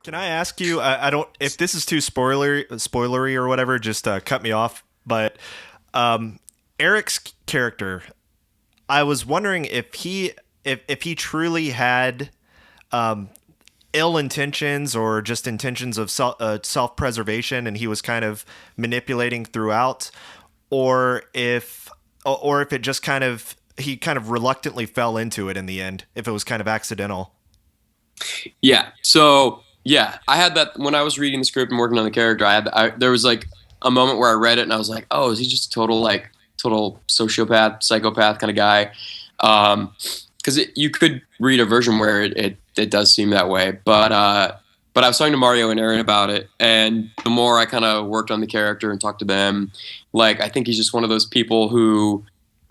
Can I ask you? I don't. If this is too spoilery or whatever, just cut me off. But um, Eric's character, I was wondering if he truly had ill intentions or just intentions of self preservation, and he was kind of manipulating throughout, or if it just kind of he kind of reluctantly fell into it in the end, if it was kind of accidental. Yeah. So yeah, I had that when I was reading the script and working on the character. There was like a moment where I read it and I was like, oh, is he just total sociopath, psychopath kind of guy? Because you could read a version where it does seem that way, but I was talking to Mario and Aaron about it, and the more I kind of worked on the character and talked to them, like I think he's just one of those people who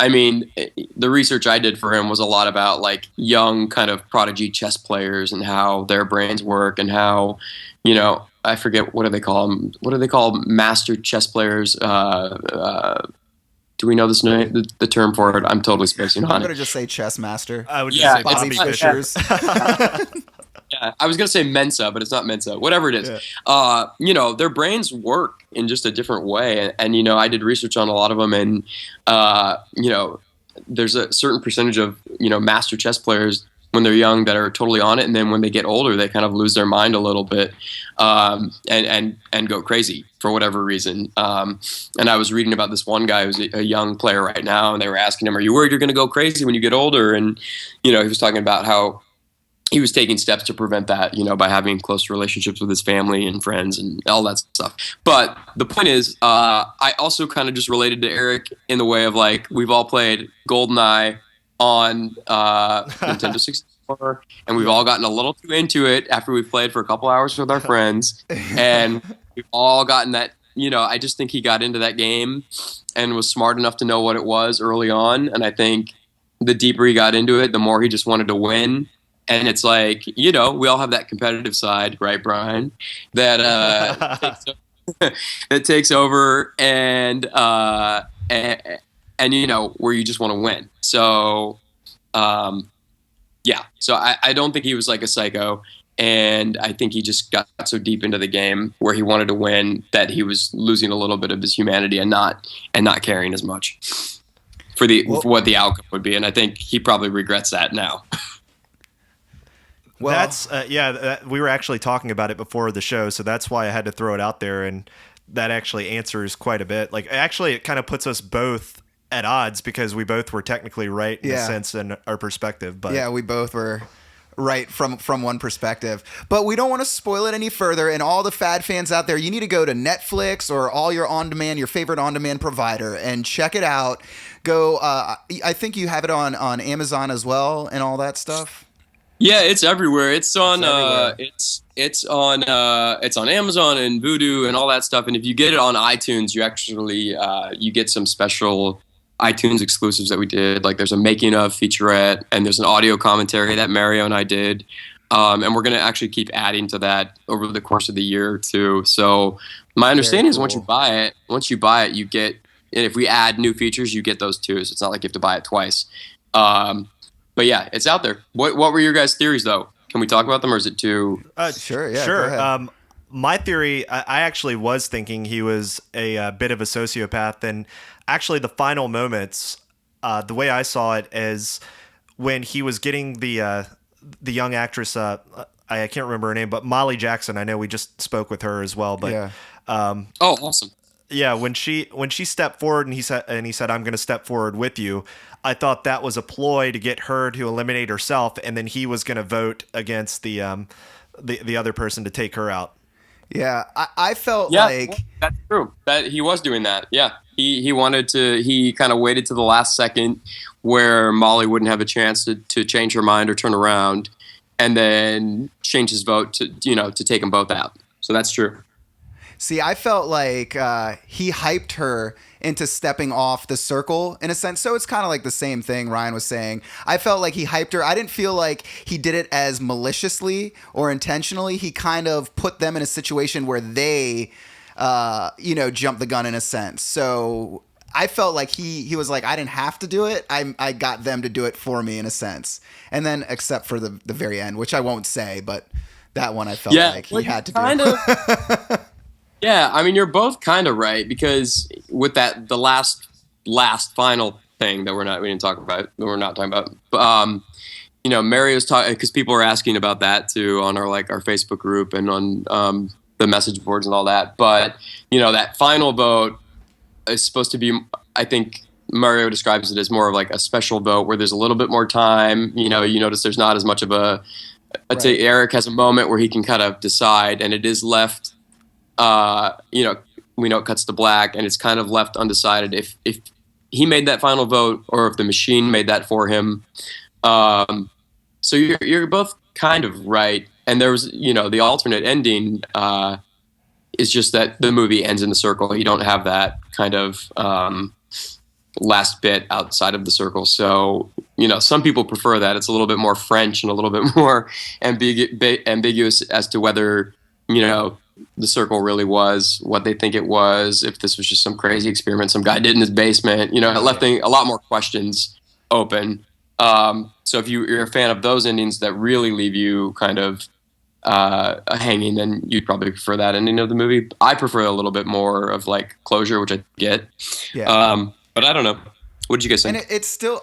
I mean, the research I did for him was a lot about like young kind of prodigy chess players and how their brains work and how, I forget what do they call them? What do they call master chess players? Do we know this name, the term for it? I'm totally spacing I'm on gonna it. just say chess master. I would just Yeah, say it's Bobby Bobby not, Fischer. Fishers. yeah, I was gonna say Mensa, but it's not Mensa. Whatever it is, Yeah. their brains work in just a different way, and I did research on a lot of them, and uh, you know, there's a certain percentage of master chess players when they're young that are totally on it, and then when they get older, they kind of lose their mind a little bit, and go crazy for whatever reason. And I was reading about this one guy who's a young player right now, and they were asking him, "Are you worried you're going to go crazy when you get older?" And he was talking about how he was taking steps to prevent that, by having close relationships with his family and friends and all that stuff. But the point is, I also kind of just related to Eric in the way of like we've all played GoldenEye on Nintendo 64, and we've all gotten a little too into it after we've played for a couple hours with our friends, and we've all gotten that. I just think he got into that game and was smart enough to know what it was early on, and I think the deeper he got into it, the more he just wanted to win. And it's like, we all have that competitive side, right, Brian? That that takes over, and where you just want to win. So, um, yeah. So I don't think he was like a psycho, and I think he just got so deep into the game where he wanted to win that he was losing a little bit of his humanity and not caring as much for Well, what the outcome would be. And I think he probably regrets that now. well, That's we were actually talking about it before the show, so that's why I had to throw it out there, and that actually answers quite a bit. Like, actually, it kind of puts us both at odds because we both were technically right in a yeah, sense in our perspective. But yeah, we both were right from one perspective, but we don't want to spoil it any further. And all the Fad fans out there, you need to go to Netflix or all your on demand, your favorite on demand provider, and check it out. Go. I think you have it on Amazon as well and all that stuff. Yeah, it's everywhere. It's It's on everywhere. it's on Amazon and Vudu and all that stuff. And if you get it on iTunes, you actually you get some special iTunes exclusives that we did. Like there's a making of featurette and there's an audio commentary that Mario and I did. And we're gonna actually keep adding to that over the course of the year too. So my Very understanding is cool. once you buy it, you get, and if we add new features, you get those too. So it's not like you have to buy it twice. Um, but yeah, it's out there. What were your guys' theories though? Can we talk about them, or is it too? Sure. Yeah. Go sure. ahead. My theory, I actually was thinking he was a bit of a sociopath, and actually, the final moments, the way I saw it is when he was getting the young actress. I can't remember her name, but Molly Jackson. I know we just spoke with her as well, but Yeah. Oh, awesome. yeah, when she stepped forward and he said I'm going to step forward with you. I thought that was a ploy to get her to eliminate herself, and then he was going to vote against the other person to take her out. Yeah. I felt Yeah, like that's true. That he was doing that. Yeah, he wanted to. He kind of waited to the last second where Molly wouldn't have a chance to change her mind or turn around, and then change his vote to take them both out. So that's true. See, I felt like he hyped her into stepping off the circle in a sense. So it's kind of like the same thing Ryan was saying. I felt like he hyped her. I didn't feel like he did it as maliciously or intentionally. He kind of put them in a situation where they, jumped the gun in a sense. So I felt like he was like, I didn't have to do it. I got them to do it for me in a sense. And then, except for the very end, which I won't say, but That one I felt like he had to do. Yeah, I mean, you're both kind of right, because with the last final thing that we didn't talk about, that we're not talking about. Mario's talking, because people were asking about that too on our Facebook group and on the message boards and all that. But that final vote is supposed to be, I think Mario describes it as more of like a special vote where there's a little bit more time. You notice there's not as much of a. I'd say Eric has a moment where he can kind of decide, and it is left. We know it cuts to black, and it's kind of left undecided if he made that final vote or if the machine made that for him. So you're both kind of right. And there was, the alternate ending is just that the movie ends in the circle. You don't have that kind of last bit outside of the circle. So, some people prefer that. It's a little bit more French and a little bit more ambiguous as to whether, the circle really was what they think it was, if this was just some crazy experiment some guy did in his basement. It left a lot more questions open. So if you're a fan of those endings that really leave you kind of hanging, then you'd probably prefer that ending of the movie. I prefer a little bit more of like closure, which I get. Yeah. But I don't know. What did you guys think? And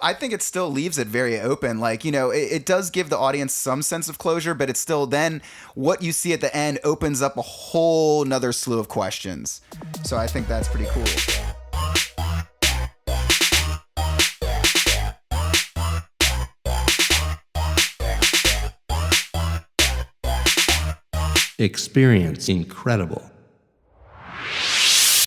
I think it still leaves it very open. Like, it does give the audience some sense of closure, but it's still then what you see at the end opens up a whole nother slew of questions. So I think that's pretty cool. Experience incredible.